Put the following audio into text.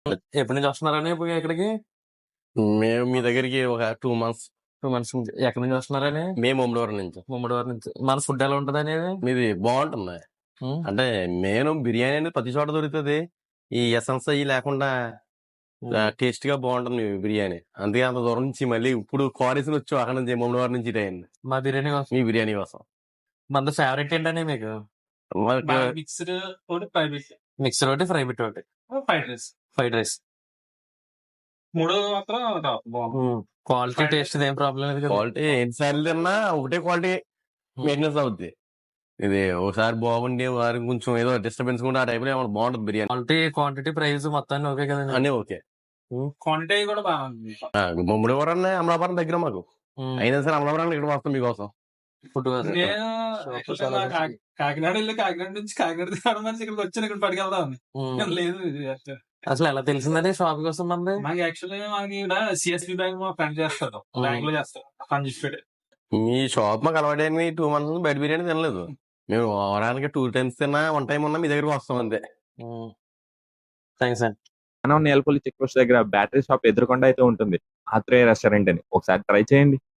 ఎప్పటి నుంచి వస్తున్నారని ఇప్పుడు ఇక్కడికి? మేము మీ దగ్గరికి ఒక 2 మంత్స్. 2 మంత్స్ నుంచి. ఎక్కడి నుంచి వస్తున్నారని? మేము ముమ్మడివరం నుంచి. ముమ్మడివారి నుంచి. మన ఫుడ్ ఎలా ఉంటది అనేది? మీది బాగుంటుంది. అంటే నేను బిర్యానీ అనేది ప్రతి చోట దొరుకుతుంది. ఈ ఎసెన్స్ అయ్యి లేకుండా టేస్ట్ గా బాగుంటుంది మీ బిర్యానీ. అందుకే అంత దూరం నుంచి మళ్ళీ ఇప్పుడు క్వారీస్ వచ్చాం అక్కడ నుంచి ముమ్మడివారం నుంచి అయింది మా బిర్యానీ కోసం. మీ బిర్యానీ కోసం. మన ఫేవరెట్ ఏంటని మీకు? మిక్స్డ్ ఒకటి ఫ్రై బిట్, మిక్సర్ ఒకటి, ఫ్రై బిట్ ఒకటి, ఫ్రైడ్ రైస్ మూడో మాత్రం బాగుంది. క్వాలిటీ టేస్ట్ ఏం ప్రాబ్లం లేదు కదా? క్వాలిటీ ఎన్నిసార్లు తిన్నా ఒకటే క్వాలిటీ మెయింటెనెన్స్ అవుద్ది. ఇది ఒకసారి బాగుండి వారి కొంచెం ఏదో డిస్టర్బెన్స్ కూడా ఆ టైప్ లో ఏమైనా బాగుంటుంది బిర్యానీ. క్వాలిటీ, క్వాంటిటీ, ప్రైస్ మొత్తాన్ని ఓకే కదండి? అన్నీ ఓకే. క్వాంటిటీ కూడా బాగుంది. ముమ్మడివరం అమలాపురం దగ్గర మాకు. అయినా సరే అమలాపురం ఇక్కడ వస్తాం మీకోసం. ఫుడ్ నేను కాకినాడ వెళ్ళి కాకినాడ నుంచి కాకినాడ తినడం నుంచి ఇక్కడికి వచ్చాను, ఇక్కడ పట్టుకెళ్దాం లేదు. అసలు ఎలా తెలిసిందని షాప్ కోసం మంది? మాకు యాక్చువల్లీ మాకు ఇక్కడ సిఎస్బి బ్యాంక్ మా ఫ్రెండ్ చేస్తారు, బ్యాంక్ లో చేస్తారు పని చేసి. మీ షాప్ మాకు అలవాటైన 2 మంత్స్ బయట బిర్యానీ తినలేదు. మేము వారానికి 2 times తిన్నా 1 time ఉన్నా మీ దగ్గరకు వస్తాం అంతే. థ్యాంక్స్ అండి. మనం నేలపల్లి చెక్ పోస్ట్ దగ్గర బ్యాటరీ షాప్ ఎదురుకుండా అయితే ఉంటుంది ఆత్రేయ రెస్టారెంట్ అని. ఒకసారి ట్రై చేయండి.